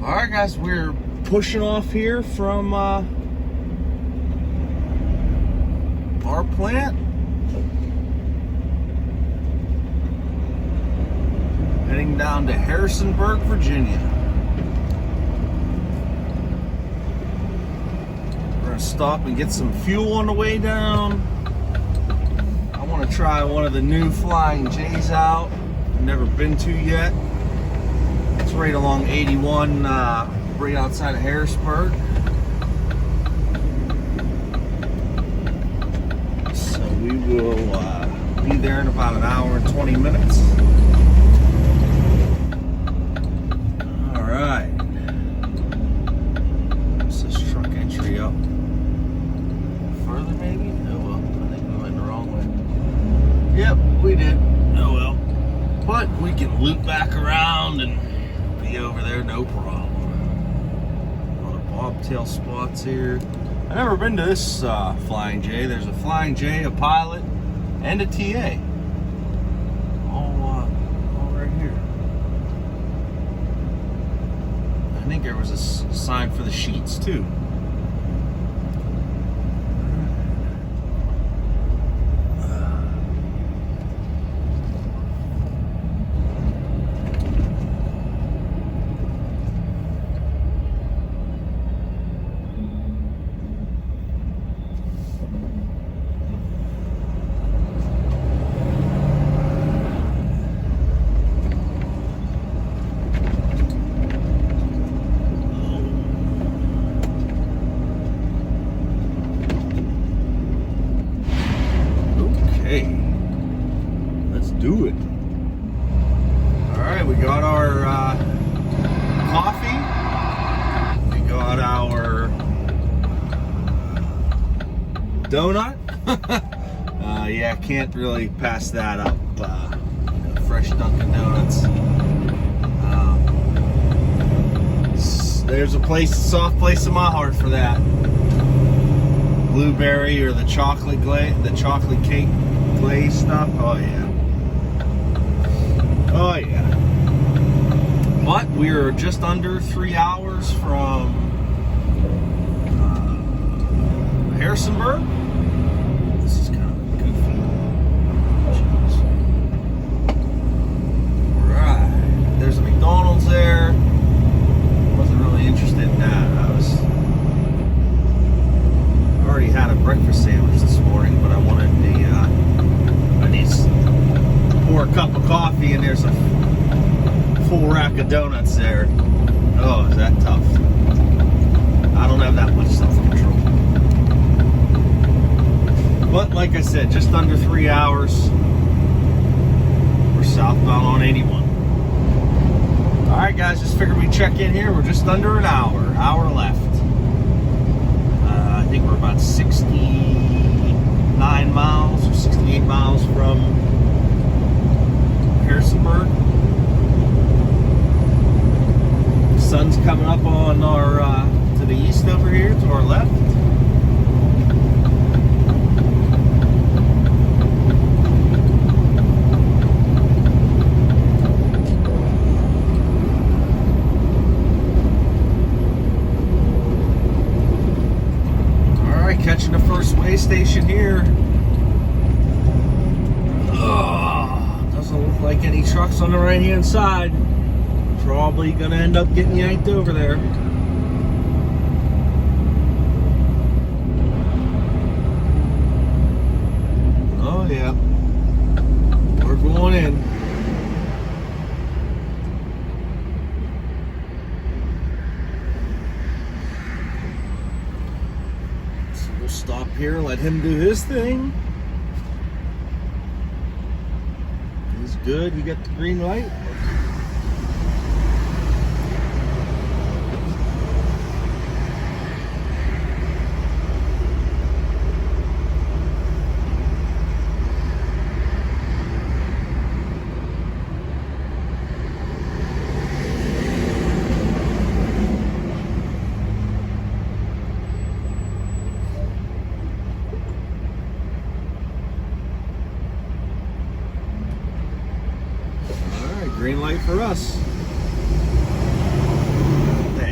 Alright guys, we're pushing off here from our plant. Heading down to Harrisonburg, Virginia. We're going to stop and get some fuel on the way down. I want to try one of the new Flying J's out. I've never been to yet. It's right along 81, right outside of Harrisburg. So we will be there in about an hour and 20 minutes. All right. What's this truck entry up? Further maybe? Oh well, I think we went the wrong way. Yep, we did. Oh well. But we can loop back around and be over there, no problem. A lot of bobtail spots here. I've never been to this Flying J. There's a Flying J, a Pilot, and a TA. All right here. I think there was a sign for the sheets too. Let's do it. All right, we got our coffee. We got our donut. Yeah, can't really pass that up. Fresh Dunkin' Donuts. There's a place, soft place in my heart for that. Blueberry or the chocolate cake glaze stuff. Oh yeah. Oh yeah. But we're just under 3 hours from Harrisonburg. This is kind of goofy. Alright. There's a McDonald's there. Wasn't really interested in that. I already had a breakfast sandwich this morning, but I wanted I need to pour a cup of coffee, and there's a full rack of donuts there. Oh, is that tough? I don't have that much self-control. But like I said, just under 3 hours. We're southbound on 81. Alright guys, just figured we'd check in here. We're just under an hour left. I think we're about 69 miles or 68 miles from Harrisonburg. The sun's coming up on our to the east over here, to our left. Catching the first way station here. Doesn't look like any trucks on the right hand side. Probably gonna end up getting yanked over there. Oh yeah, we're going in. We'll stop here, let him do his thing. He's good. You got the green light. Green light for us. What the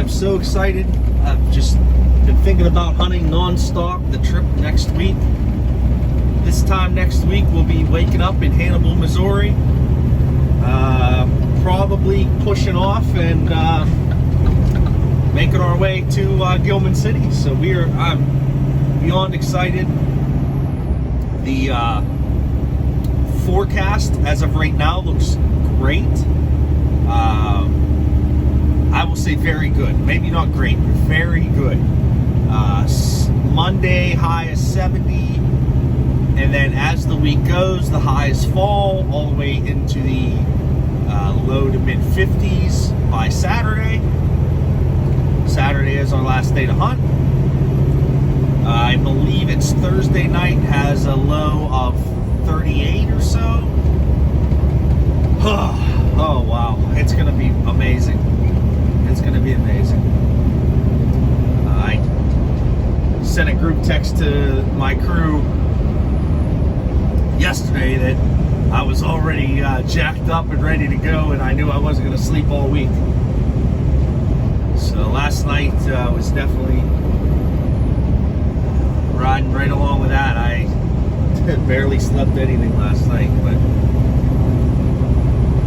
I'm so excited. I've just been thinking about hunting non-stop the trip next week. This time next week, we'll be waking up in Hannibal, Missouri. Probably pushing off and making our way to Gilman City. So I'm beyond excited. The forecast as of right now looks great. I will say very good. Maybe not great, but very good. Monday high is 70, and then as the week goes, the highs fall all the way into the low to mid 50s by Saturday. Saturday is our last day to hunt. I believe it's Thursday night has a low of 38 or so. Oh wow, it's gonna be amazing. It's gonna be amazing. I sent a group text to my crew yesterday that I was already jacked up and ready to go, and I knew I wasn't gonna sleep all week. So last night was definitely riding right along with that. I barely slept anything last night, but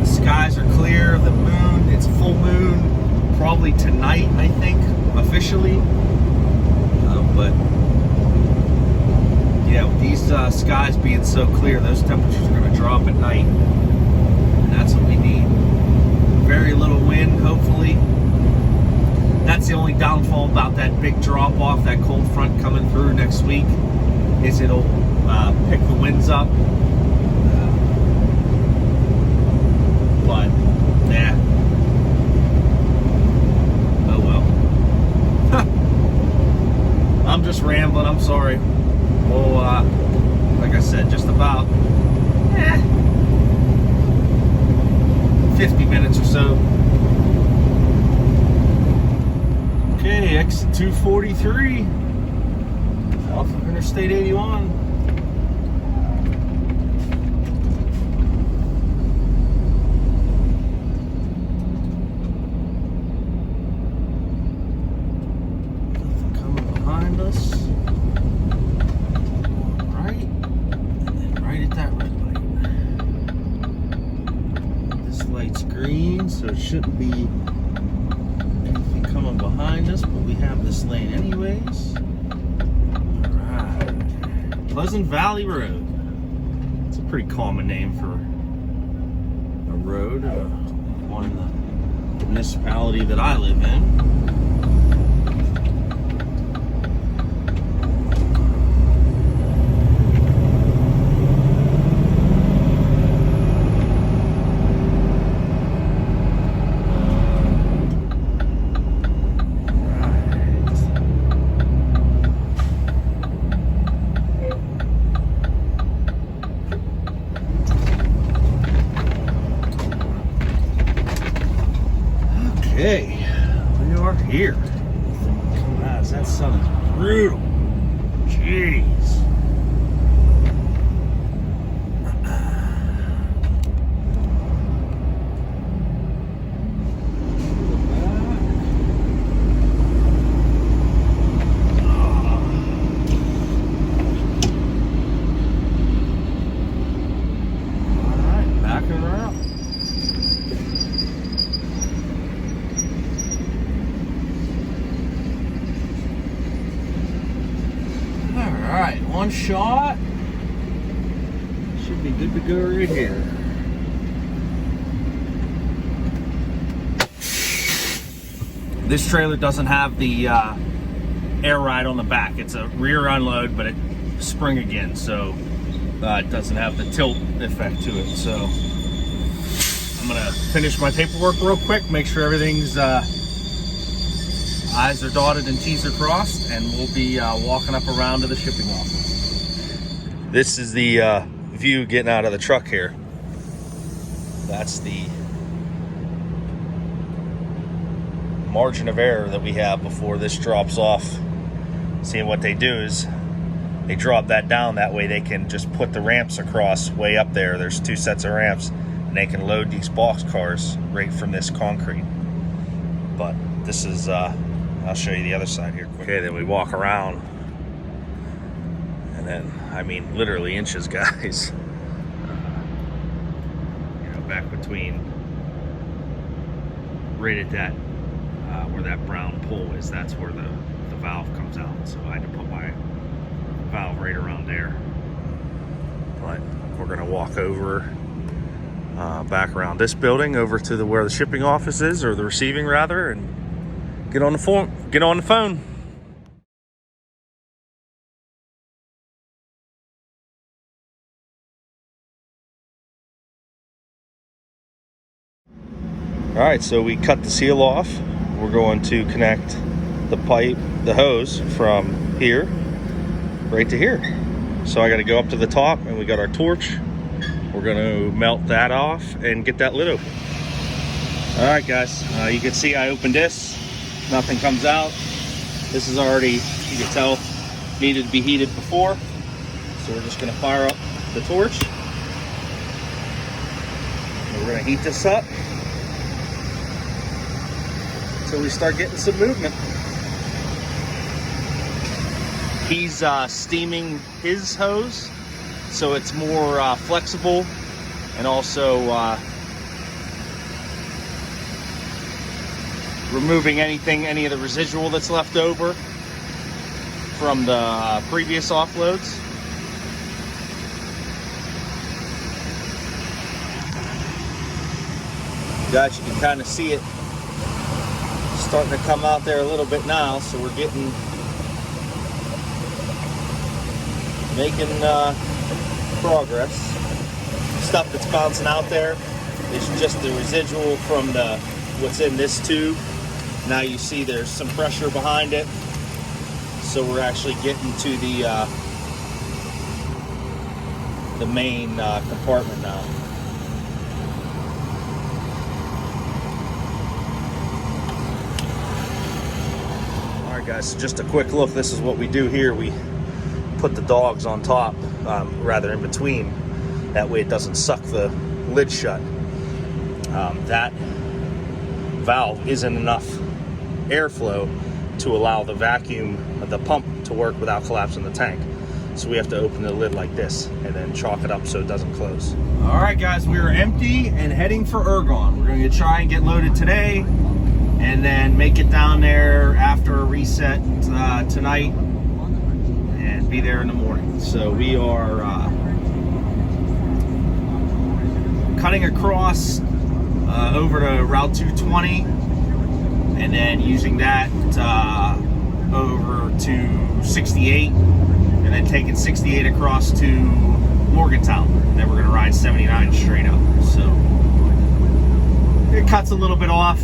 the skies are clear. The moon, it's full moon probably tonight, I think, officially. But yeah, with these skies being so clear, those temperatures are going to drop at night, and that's what we need. Very little wind, hopefully. That's the only downfall about that big drop off, that cold front coming through next week, is it'll pick the winds up. But yeah, oh well. I'm just rambling, I'm sorry. Well, like I said, just about 50 minutes or so. Okay, exit 243 off of Interstate 81. Nothing coming behind us. Right, and then right at that red light. This light's green, so it shouldn't be coming behind us, but we have this lane anyways. Alright. Pleasant Valley Road. It's a pretty common name for a road, one in the municipality that I live in. Okay, we are here. Guys, that sun is brutal. Jeez. All right, backing around. Alright, one shot. Should be good to go right here. This trailer doesn't have the air ride on the back. It's a rear unload, but it spring again, so it doesn't have the tilt effect to it. So I'm gonna finish my paperwork real quick, make sure everything's I's are dotted and T's are crossed, and we'll be walking up around to the shipping office. This is the view getting out of the truck here. That's the margin of error that we have before this drops off. See, what they do is they drop that down, that way they can just put the ramps across way up there. There's 2 sets of ramps, and they can load these box cars right from this concrete. But this is, I'll show you the other side here quick. Okay, then we walk around. And then, I mean, literally inches, guys. You know, back between, right at that, where that brown pole is, that's where the valve comes out. So I had to put my valve right around there. But we're gonna walk over, back around this building over to where the shipping office is, or the receiving rather, and get on the phone. All right, so we cut the seal off. We're going to connect the pipe, the hose from here right to here. So I got to go up to the top, and we got our torch. We're going to melt that off and get that lid open. All right, guys, you can see I opened this. Nothing comes out. This is already, you can tell, needed to be heated before. So we're just going to fire up the torch. We're going to heat this up until we start getting some movement. He's steaming his hose, so it's more flexible, and also removing any of the residual that's left over from the previous offloads. Guys, you can kind of see it starting to come out there a little bit now, so we're making progress. Stuff that's bouncing out there is just the residual from what's in this tube. Now you see there's some pressure behind it, so we're actually getting to the main compartment now. Guys, so just a quick look. This is what we do here. We put the dogs on top, rather in between. That way it doesn't suck the lid shut. That valve isn't enough airflow to allow the vacuum, the pump, to work without collapsing the tank. So we have to open the lid like this and then chalk it up so it doesn't close. All right, guys, we are empty and heading for Ergon. We're going to try and get loaded today, and then make it down there after a reset tonight, and be there in the morning. So we are cutting across over to Route 220, and then using that over to 68, and then taking 68 across to Morgantown, and then we're going to ride 79 straight up. So it cuts a little bit off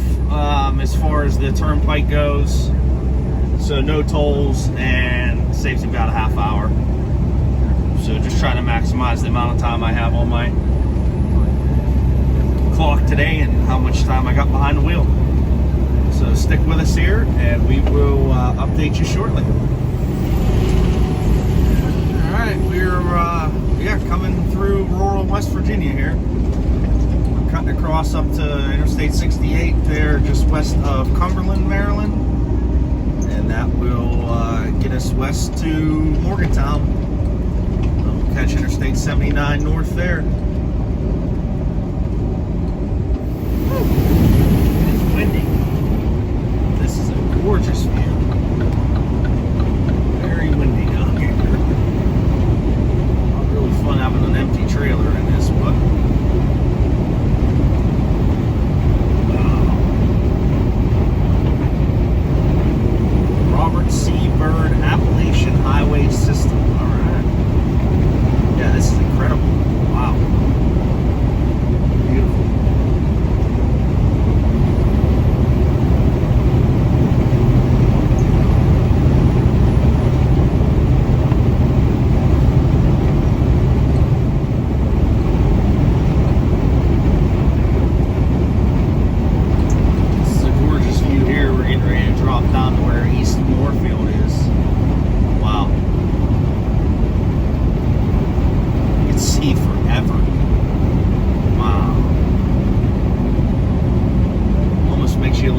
as far as the turnpike goes, so no tolls, and saves about a half hour. So just trying to maximize the amount of time I have on my clock today and how much time I got behind the wheel. So stick with us here, and we will update you shortly. All right, we're coming through rural West Virginia here. Cutting across up to Interstate 68 there, just west of Cumberland, Maryland, and that will get us west to Morgantown. We'll catch Interstate 79 north there. It's windy. This is a gorgeous view. Very windy down here. Not really fun having an empty trailer in this, but Robert C. Byrd Appalachian Highway System. All right. Yeah, this is incredible. Wow.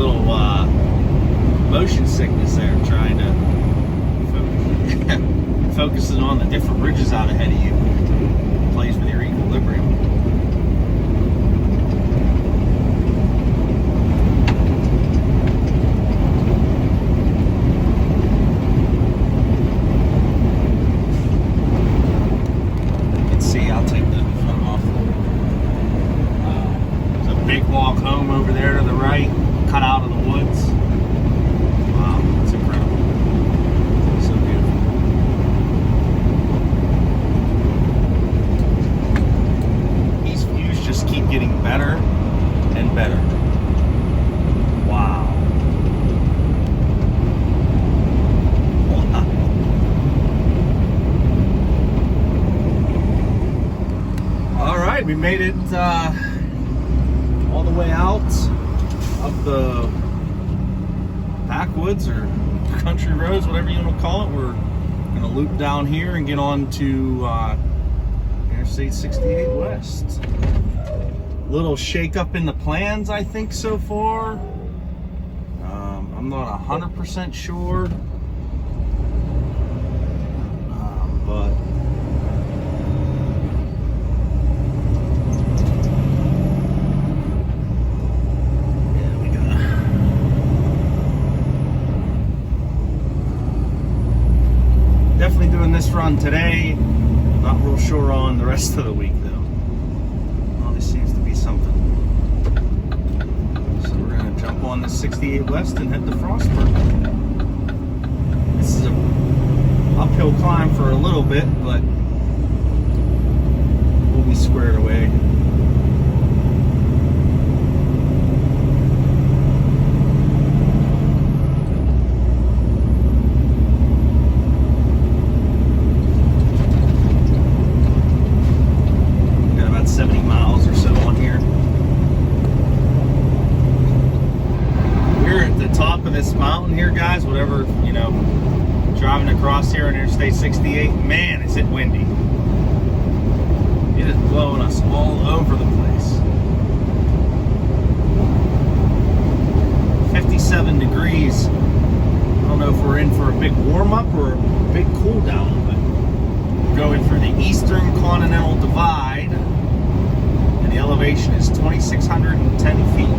little motion sickness there, trying to focusing on the different ridges out ahead of you. Plays with your equilibrium. You can see, I'll take the phone off. There's a big walk home over there to the right, cut out of the woods. Wow, that's incredible. So beautiful. These views just keep getting better and better. Wow. Wow. All right, we made it all the way out of the backwoods or country roads, whatever you want to call it. We're gonna loop down here and get on to Interstate 68 West. Little shake up in the plans, I think, so far. I'm not 100% sure, but yeah, we got definitely doing this run today. Not real sure on the rest of the week though. Always seems to be something. So we're gonna jump on the 68 West and head to Frostburg. This is a uphill climb for a little bit, but we'll be squared away. Got about 70 miles or so on here. We're at the top of this mountain here, guys. Whatever, you know, driving across here on Interstate 68, man, is it windy. It is blowing us all over the place. 57 degrees. I don't know if we're in for a big warm-up or a big cool-down, but we're going through the Eastern Continental Divide, and the elevation is 2,610 feet.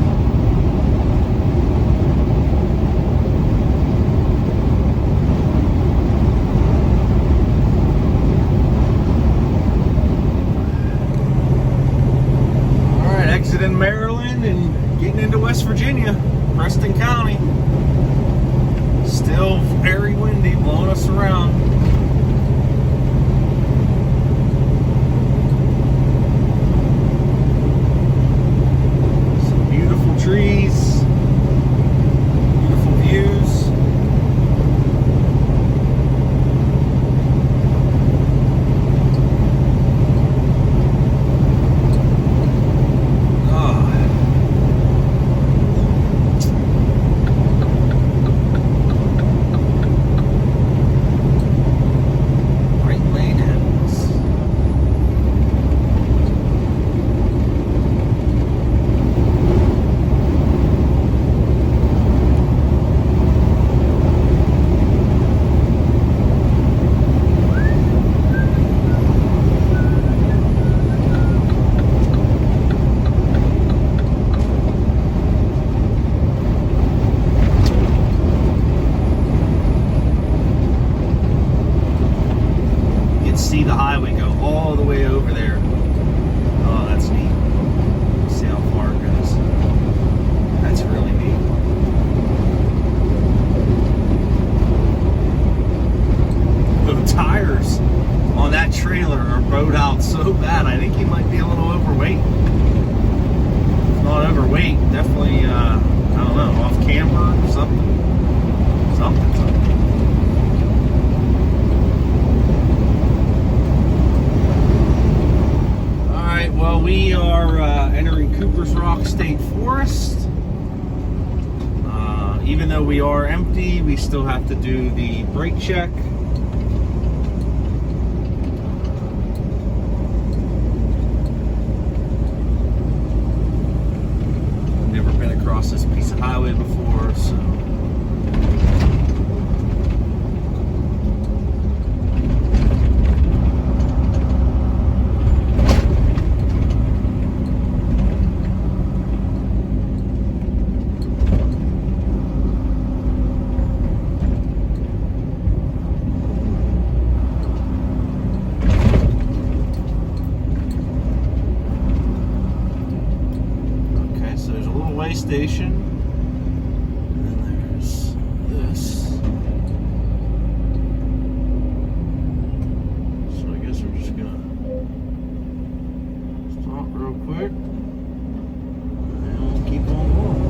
In Maryland and getting into West Virginia, Preston County. Still very windy, blowing us around. Some beautiful trees, beautiful views. See the highway go all the way over there. Oh, that's neat. See how far it goes. That's really neat. The tires on that trailer are bowed out so bad, I think he might be a little overweight. If not overweight, definitely, I don't know, off camber or something. Something. Well, we are entering Cooper's Rock State Forest. Even though we are empty, we still have to do the brake check. Never been across across this piece of highway before, so. Station, and then there's this. So I guess we're just gonna stop real quick and we'll keep on going.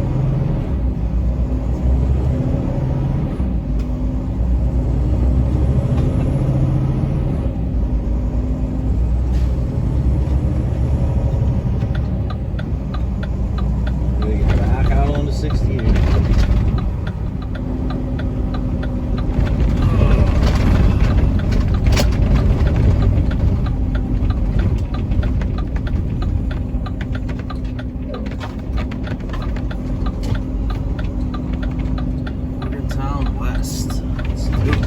On to 68. Town West. Let's do it.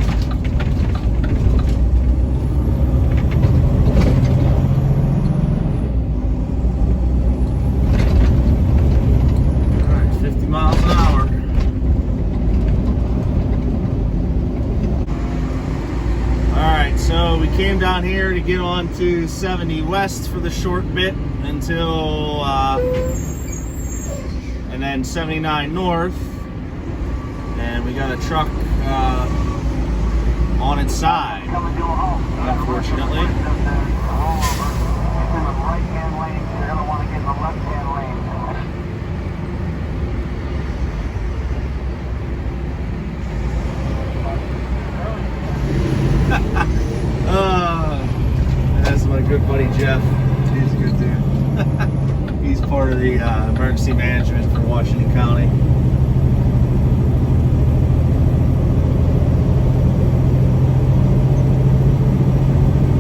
Miles an hour. Alright, so we came down here to get on to 70 West for the short bit until and then 79 North, and we got a truck on its side, unfortunately. That's my good buddy Jeff. He's a good dude. He's part of the emergency management for Washington County.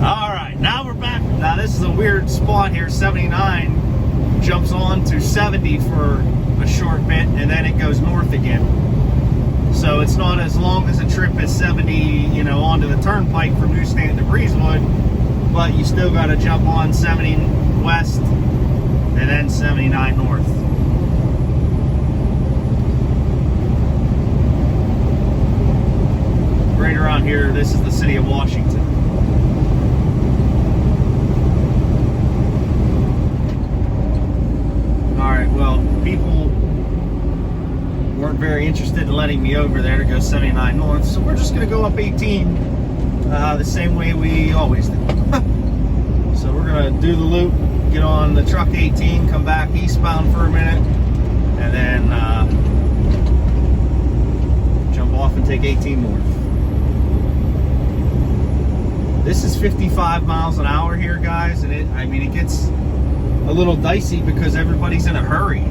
Alright, now we're back. Now this is a weird spot here. 79 jumps on to 70 for a short bit and then it goes north again. So it's not as long as a trip as 70, you know, onto the turnpike from New Stanton to Breezewood, but you still got to jump on 70 West and then 79 North. Right around here, this is the city of Washington. All right, well, people weren't very interested in letting me over there to go 79 North, so we're just going to go up 18 the same way we always do. So we're going to do the loop, get on the truck 18, come back eastbound for a minute, and then jump off and take 18 North. This is 55 miles an hour here, guys, and it gets a little dicey because everybody's in a hurry.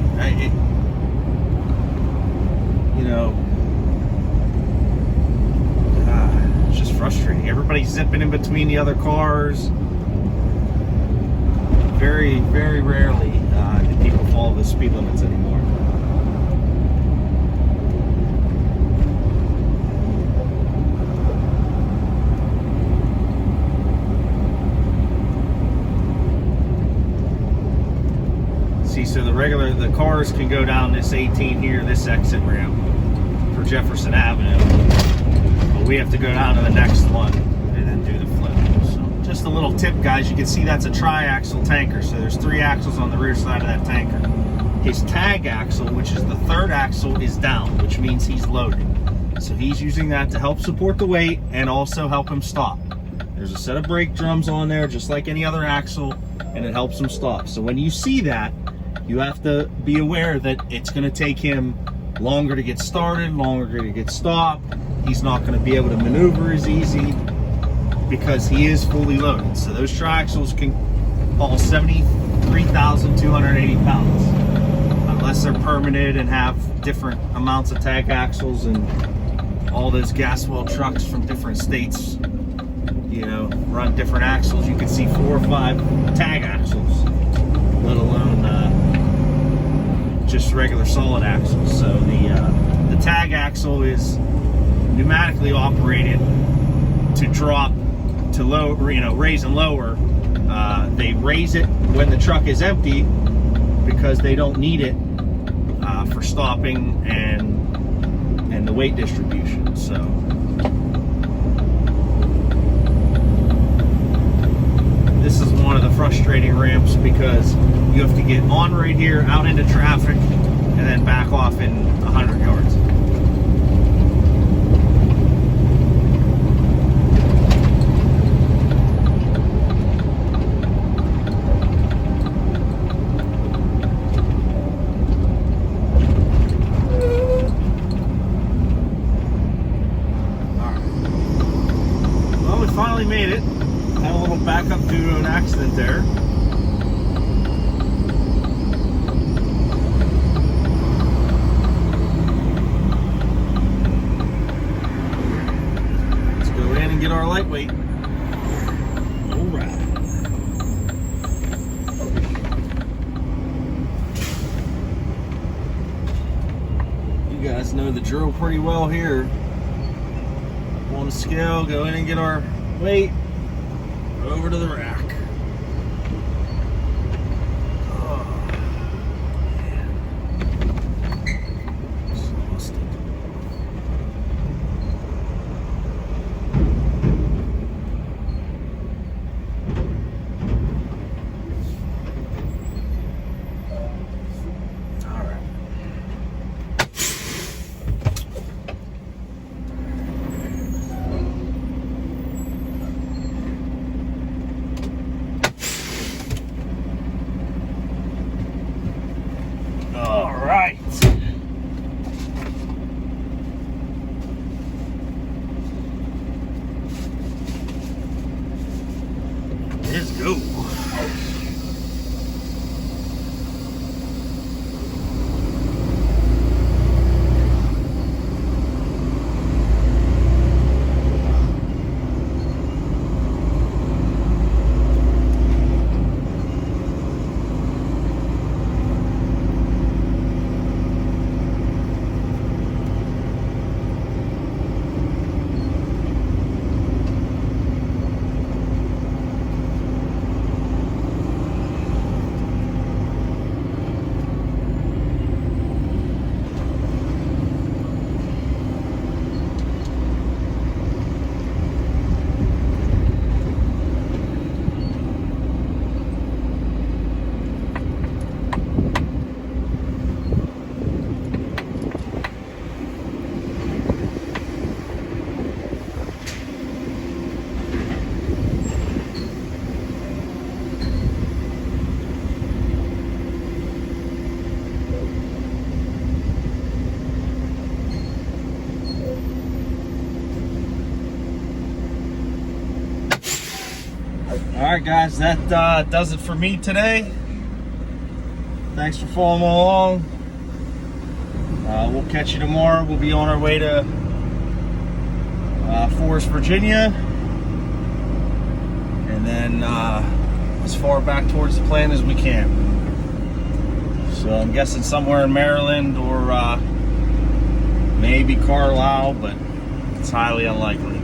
It's just frustrating. Everybody's zipping in between the other cars. Very, very rarely do people follow the speed limits anymore. See, so the cars can go down this 18 here, this exit ramp for Jefferson Avenue, but we have to go down to the next one and then do the flip. So just a little tip, guys, you can see that's a tri-axle tanker, so there's 3 axles on the rear side of that tanker. His tag axle, which is the 3rd axle, is down, which means he's loaded. So he's using that to help support the weight and also help him stop. There's a set of brake drums on there just like any other axle, and it helps him stop. So when you see that, you have to be aware that it's going to take him longer to get started, longer to get stopped. He's not going to be able to maneuver as easy because he is fully loaded. So those triaxles can haul 73,280 pounds unless they're permitted and have different amounts of tag axles, and all those gas well trucks from different states, you know, run different axles. You can see 4 or 5 tag axles, let alone just regular solid axles. So the tag axle is pneumatically operated to drop to low, raise and lower. They raise it when the truck is empty because they don't need it for stopping and the weight distribution. So this is one of the frustrating ramps because you have to get on right here, out into traffic, and then back off in 100 yards. Finally made it. Had a little backup due to an accident there. Let's go in and get our lightweight. Alright. You guys know the drill pretty well here. On the scale, go in and get our weight over to the rack. Oh, man. Exhausted. All right. All right. Let's go. Alright guys, that does it for me today. Thanks for following along. We'll catch you tomorrow. We'll be on our way to Forest, Virginia. And then as far back towards the plant as we can. So I'm guessing somewhere in Maryland or maybe Carlisle, but it's highly unlikely.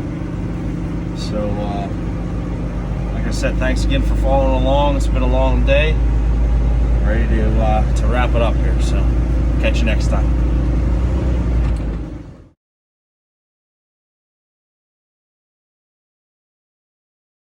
So like I said, thanks again for following along. It's been a long day. Ready to wrap it up here. So catch you next time.